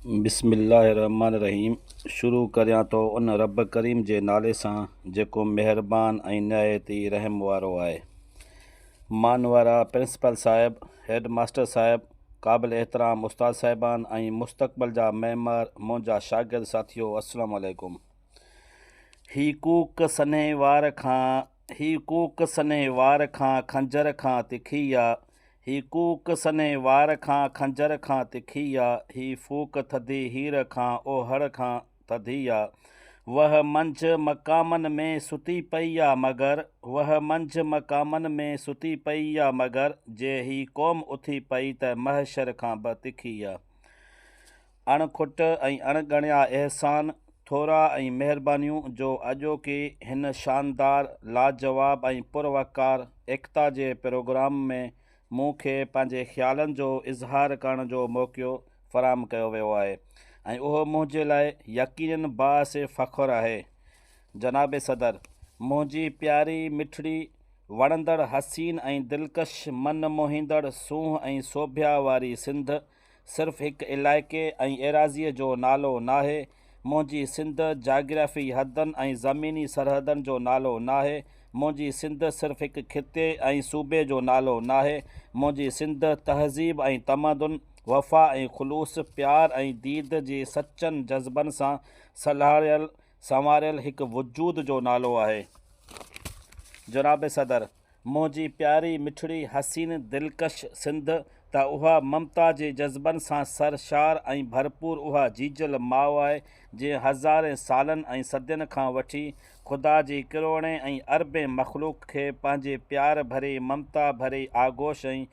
बिस्मिल्लाहिर्रहमानिर्रहीम। शुरू करियां तो उन रब करीम जे नाले सां जेको मेहरबान ऐं निहायती रहम वारो आहे। मान वारा प्रिंसिपल साहिब, हेड मास्टर साहिब, क़ाबिल एहतराम उस्ताद साहिबान ऐं मुस्तक़बिल जा मेम्बर, मुंहिंजा शागिर्द साथियो, अस्सलामु अलैकुम। ही कूक सने वार खां खंजर खां तिखी आ। ही कूक सने वार खां खंजर खां तिखी आ। ही फूक थधी हीर खां ओहड़ खां थधी आ। वह मंझि मक़ामनि में सुती पई आ मगर, वह मंझि मक़ामनि में सुती पई आ मगर, जे ही क़ौम उथी पई त महशर खां बि तिखी आ। अणखुट ऐं अणगणिया एहसान, थोरा ऐं महिरबानियूं जो अॼोके हिन शानदार, लाजवाब ऐं पुरवकार एकता जे प्रोग्राम में मूंखे पंहिंजे ख़्यालनि जो इज़हार करण जो मौक़ो फ़राहम कयो वियो आहे ऐं उहो मुंहिंजे लाइ यकीनन बाअस फ़ख़्रु आहे। जनाब सदर, मुंहिंजी प्यारी मिठड़ी वणंदड़ हसीन ऐं दिलकश मन मोहींदड़ सूंह ऐं सोभिया वारी सिंध सिर्फ़ु हिकु इलाइक़े ऐं एराज़ीअ जो नालो नाहे। मुंहिंजी सिंध जाग्राफ़ी हदनि ऐं ज़मीनी सरहदनि जो नालो नाहे। मुंहिंजी सिंध सिर्फ़ु हिकु खिते ऐं सूबे जो नालो नाहे। मुंहिंजी सिंध तहज़ीब ऐं तमदुन, वफ़ा ऐं ख़ुलूस, प्यार ऐं दीद जे सचनि जज़्बनि सां सलाहियल संवारियल हिकु वजूद जो नालो आहे। जनाब सदर, मुंहिंजी प्यारी मिठड़ी हसीन दिलकश सिंध त उहा ममता जे जज़्बनि सां सरशार ऐं भरपूर उहा जीजल माउ आहे जे हज़ारे सालनि ऐं सदियुनि खां वठी ख़ुदा जी किरोड़े ऐं अरबे मख़लूक़ खे पंहिंजे प्यार भरे ममता भरे आगोश ऐं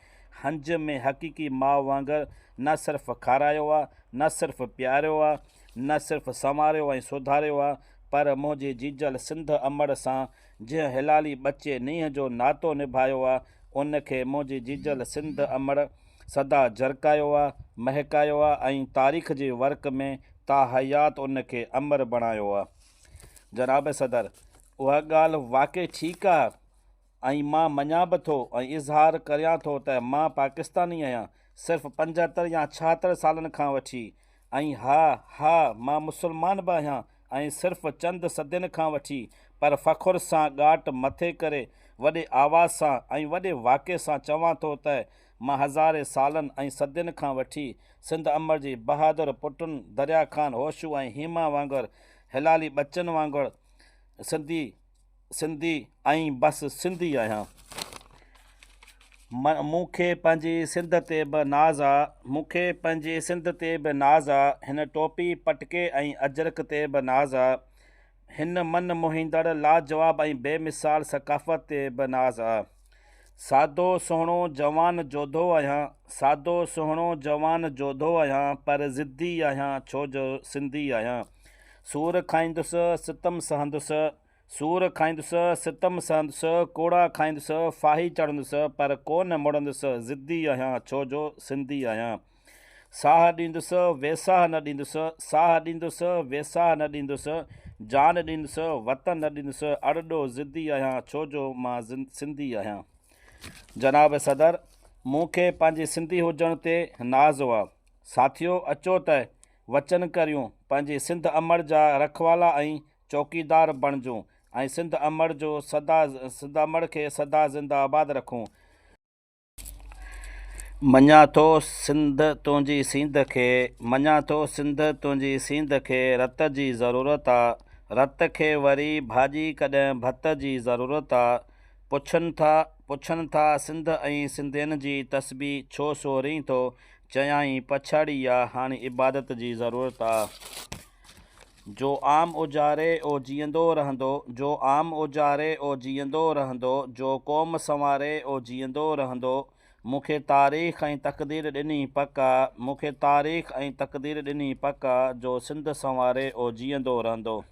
हंज में हक़ीक़ी माउ वांगुरु न सिर्फ़ु खारायो आहे, न सिर्फ़ु प्यारियो आहे, न सिर्फ़ु संवारियो ऐं सुधारियो आहे, पर मुंहिंजे जीजल सिंध अमड़ सां जंहिं हिलाली ॿचे नींहं जो नातो निभायो आहे, उनखे मुंहिंजी जीजल सिंध अमड़ सदा झरकायो आहे, महकायो आहे ऐं तारीख़ जे वर्क में ताहयात उनखे अमर बणायो आहे। जनाब सदर, उहा ॻाल्हि वाक़ई ठीकु आहे ऐं मां मञा बि थो ऐं इज़हार करियां थो त मां पाकिस्तानी आहियां, सिर्फ़ु 75 या 76 सालनि खां वठी, ऐं हा मां मुस्लमान बि आहियां ऐं सिर्फ़ु चंद सदियुनि खां वठी, पर फ़ख़ुर सां ॻाट मथे करे वॾे आवाज़ सां ऐं वॾे वाक़े सां चवां थो त मां हज़ारे सालनि ऐं सदियुनि खां वठी सिंध अमर जे बहादुर पुटुनि दरिया ख़ान होशू ऐं हीमा वांगुरु हिलाली ॿचनि वांगुरु सिंधी ऐं बसि सिंधी आहियां। मूंखे पंहिंजी सिंध ते बि नाज़ आहे, हिन टोपी पटके ऐं अजरक ते बि नाज़ आहे, हिन मन मोहींदड़ लाजवाब ऐं बेमिसाल सक़ाफ़त ते बि नाज़ आहे। सादो सुहिणो जवान जोधो आहियां, पर ज़िद्दी आहियां छो जो सिंधी आहियां। सूर खाईंदुसि सितम सहंदुसि, कोड़ा खाईंदुसि, फाही चढ़ंदुसि, पर कोन मुड़ंदुसि, ज़िद्दी आहियां छो जो सिंधी आहियां। साह ॾींदुसि वेसाह न ॾींदुसि, जान ॾींदुसि वतन न ॾींदुसि, अड़ॾो ज़िद्दी आहियां छो जो मां सिंधी आहियां। जनाब सदर, मूंखे पंहिंजे सिंधी हुजण ते नाज़ आहे। साथियो, अचो त वचन करियूं पंहिंजे सिंध अमड़ जा रखवाला ऐं चौकीदार बणिजूं ऐं सिंध अमड़ खे सदा ज़िंदाबाद रखूं। मञा थो सिंध तुंहिंजी सींध खे रत जी ज़रूरत आहे, रत खे वरी भाॼी कॾहिं भत जी ज़रूरत आहे। पुछनि था सिंध ऐं सिंधियुनि जी तस्बीह छो सोरीं थो, चयाईं पछाड़ी आहे हाणे इबादत जी ज़रूरत आहे। जो आम उजारे ओ जीअंदो रहंदो, जो क़ौम संवारे ओ जीअंदो रहंदो। मूंखे तारीख़ ऐं तक़दीर ॾिनी पक आहे, जो सिंध संवारे ओ जीअंदो रहंदो।